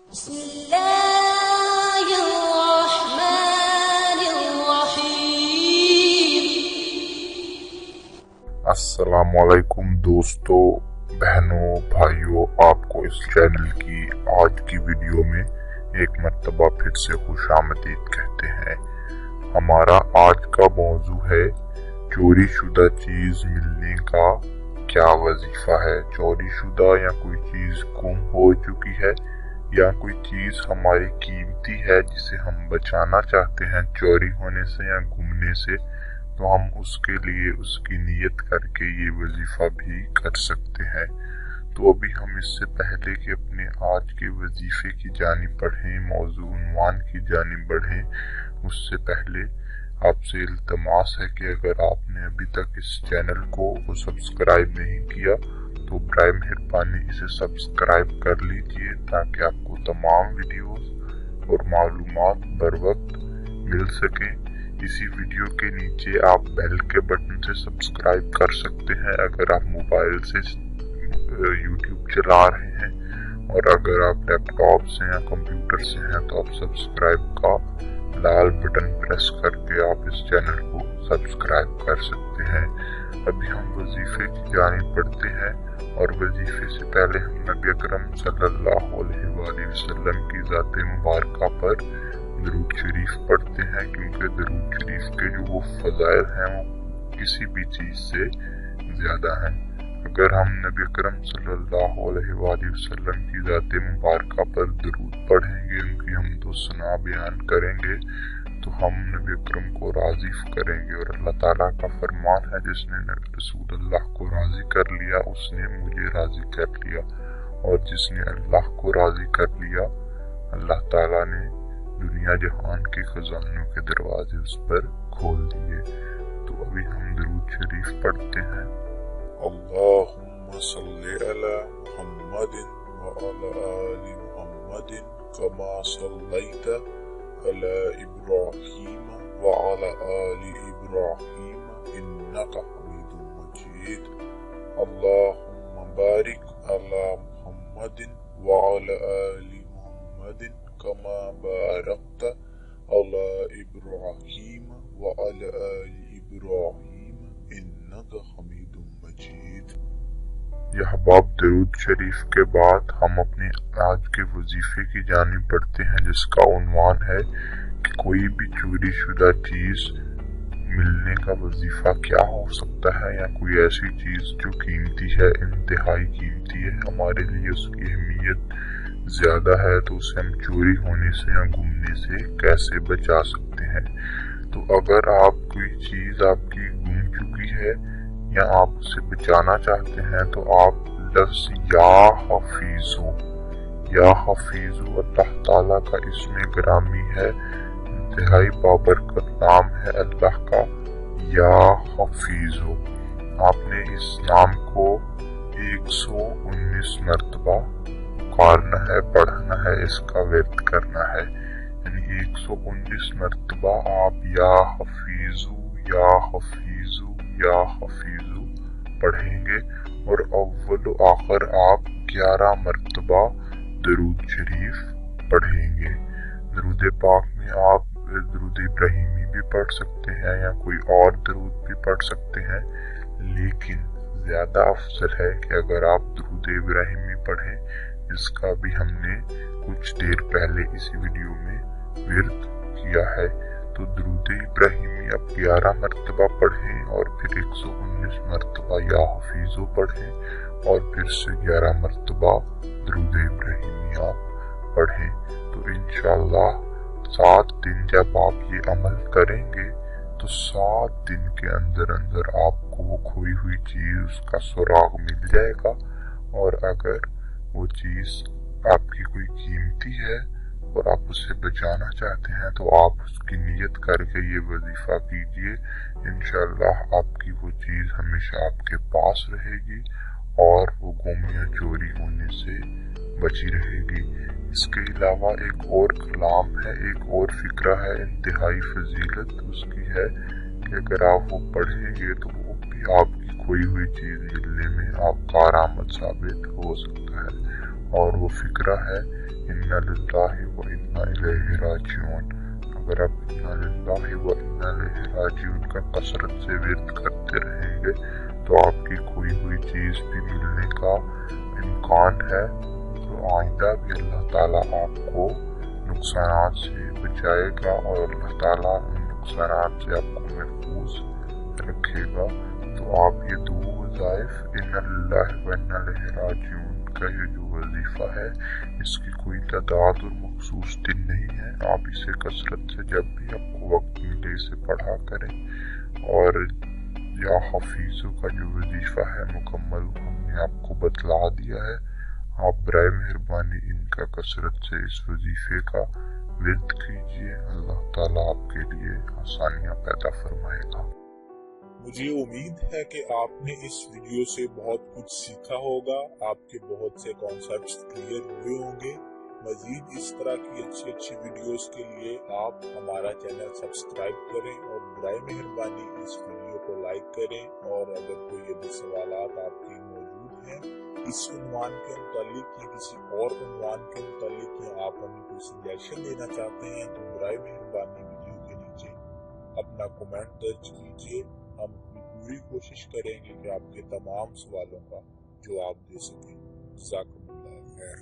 अस्सलामुअलैकुम दोस्तों, बहनों, भाइयों, आपको इस चैनल की आज की वीडियो में एक मर्तबा फिर से खुशामदीद कहते हैं। हमारा आज का मौजू है चोरी शुदा चीज मिलने का क्या वजीफा है। चोरी शुदा या कोई चीज गुम हो चुकी है या कोई चीज हमारी कीमती है जिसे हम बचाना चाहते हैं चोरी होने से या गुमने से, तो हम उसके लिए उसकी नीयत करके ये वजीफा भी कर सकते हैं। तो अभी हम इससे पहले कि अपने आज के वजीफे की जानिब बढ़ें, मौजू उन्वान की जानिब बढ़ें, उससे पहले आपसे इल्तमास है कि अगर आपने अभी तक इस चैनल को सब्सक्राइब नहीं किया तो बराए मेहरबानी इसे सब्सक्राइब कर लीजिए ताकि आपको तमाम वीडियोस और मालूमात बर वक्त मिल सकें। इसी वीडियो के नीचे आप बेल के बटन से सब्सक्राइब कर सकते हैं अगर आप मोबाइल से यूट्यूब चला रहे हैं, और अगर आप लैपटॉप से या कंप्यूटर से हैं तो आप सब्सक्राइब का लाल बटन प्रेस करके आप इस चैनल को सब्सक्राइब कर सकते हैं। अभी हम वजीफे की जानिब बढ़ते हैं, और वजीफे से पहले हम नबी अकरम सल्लल्लाहु अलैहि वसल्लम की ज़ात मुबारका पर दरूद शरीफ पढ़ते हैं, क्योंकि दरूद शरीफ के जो वो फज़ाइल हैं वो किसी भी चीज़ से ज़्यादा हैं। अगर हम नबी अकरम सल्लल्लाहु अलैहि वसल्लम की ज़ात मुबारका पर दरूद पढ़ेंगे, उनकी हमद व सना बयान करेंगे, तो हम नबी अकरम को राज़ी करेंगे। और अल्लाह ताला का फरमान है, जिसने रसूल अल्लाह को राज़ी कर लिया उसने मुझे राज़ी कर लिया, और जिसने अल्लाह को राज़ी कर लिया अल्लाह ताला ने दुनिया जहान के खजानों के दरवाजे उस पर खोल दिए। तो अभी हम दरूद शरीफ पढ़ते हैं। अल्लाहुम्मा सल्ली अला मुहम्मदिन व अला आलि मुहम्मदिन कमा सल्लैता अला इब्राहीम व अला आलि इब्राहीम इन्नका हमीदुम मजीद। अल्लाहुम्मा बारिक अला मुहम्मदिन व अला आलि मुहम्मदिन कमा बारकता अला इब्राहीम व अला आलि इब्राहीम इन्नका हमीदुम मजीद। यह बाब दरूद शरीफ के बाद हम अपने आज के वजीफे की जानिब बढ़ते हैं, जिसका उन्वान है कि कोई भी चोरी शुदा चीज मिलने का वजीफा क्या हो सकता है, या कोई ऐसी चीज जो कीमती है, इंतहाई कीमती है, हमारे लिए उसकी अहमियत ज्यादा है, तो उसे हम चोरी होने से या गुमने से कैसे बचा सकते हैं। तो अगर आप कोई चीज आपकी गुम चुकी है या आप उसे बचाना चाहते हैं, तो आप लफ्ज या हफीजु अल्लाह ताला का इसमें ग्रामी है, इंतहाई बाबरकत नाम है अल्लाह का या हफीजु। आपने इस नाम को 119 मरतबा पुकारना है, पढ़ना है, इसका विर्द करना है, यानी 119 मरतबा आप या हफीजु या हफीजु या हफीजु पढ़ेंगे, और अव्वल आखिर आप 11 मरतबा दरूद शरीफ पढ़ेंगे। दरूद पाक में आप दरूद इब्राहिमी भी पढ़ सकते हैं या कोई और दरूद भी पढ़ सकते हैं, लेकिन ज्यादा अफजल है कि अगर आप दरूद इब्राहिमी पढ़ें, इसका भी हमने कुछ देर पहले इसी वीडियो में विर्द किया है। तो दरूद इब्राहिमी आप 11 मरतबा पढ़ें, और फिर 119 मरतबा या हफीजो पढ़ें, और फिर से 11 मरतबा दरूद इब्राहिमी आप पढ़ें। तो इंशाअल्लाह 7 दिन जब आप ये अमल करेंगे, तो 7 दिन के अंदर अंदर आपको वो खोई हुई चीज उसका सुराग मिल जाएगा। और अगर वो चीज आपकी कोई कीमती है और आप उसे बचाना चाहते हैं, तो आप उसकी नीयत करके ये वजीफा कीजिए। इंशाअल्लाह आपकी वो चीज हमेशा आपके पास रहेगी और वो गुम या चोरी होने से बची रहेगी। इसके अलावा एक और कलाम है, एक और फिक्रा है, इंतहाई फजीलत उसकी है कि अगर आप वो पढ़ेंगे तो वो भी आपकी खोई हुई चीज मिलने में आप कारआमद साबित हो सकता है। और वो फिक्रा है इन्ना लिल्लाहि व इन्ना इलैहि राजिऊन। अगर आप इन्ना लिल्लाहि व इन्ना इलैहि राजिऊन का कसरत से विर्द करते रहेंगे तो आपकी खोई हुई चीज भी मिलने का इम्कान है। तो आइंदा भी अल्लाह ताला आपको नुकसानात से बचाएगा और अल्लाह ताला उन नुकसानात से आपको महफूज रखेगा। तो आप ये दो वज़ाइफ इन्ना लिल्लाहि व इन्ना इलैहि राजिऊन का ये जो वजीफा है इसकी कोई तादाद और मखसूस दिन नहीं है। आप इसे कसरत से जब भी आपको वक्त मिले इसे पढ़ा करें। और या हफीज़ों का जो वजीफा है मुकम्मल हमने आपको बतला दिया है। आप बराए मेहरबानी इनका कसरत से इस वजीफे का विर्द कीजिए। अल्लाह ताला आपके लिए आसानियाँ पैदा फरमाएगा। मुझे उम्मीद है कि आपने इस वीडियो से बहुत कुछ सीखा होगा, आपके बहुत से कॉन्सेप्ट्स क्लियर हुए होंगे। मजीद इस तरह की अच्छी वीडियोस के लिए आप हमारा चैनल सब्सक्राइब करें और बराए मेहरबानी इस वीडियो को लाइक करें। और अगर कोई यदि सवालात आपके मौजूद हैं इस उन्वान के मुतालिक या किसी और उन्वान के मुतालिक या आप हमें कोई सजेशन देना चाहते हैं तो बराए मेहरबानी वीडियो के नीचे अपना कमेंट दर्ज कीजिए। हम पूरी कोशिश करेंगे कि आपके तमाम सवालों का जवाब दे सकें। जज़ाकुमुल्लाह खैर।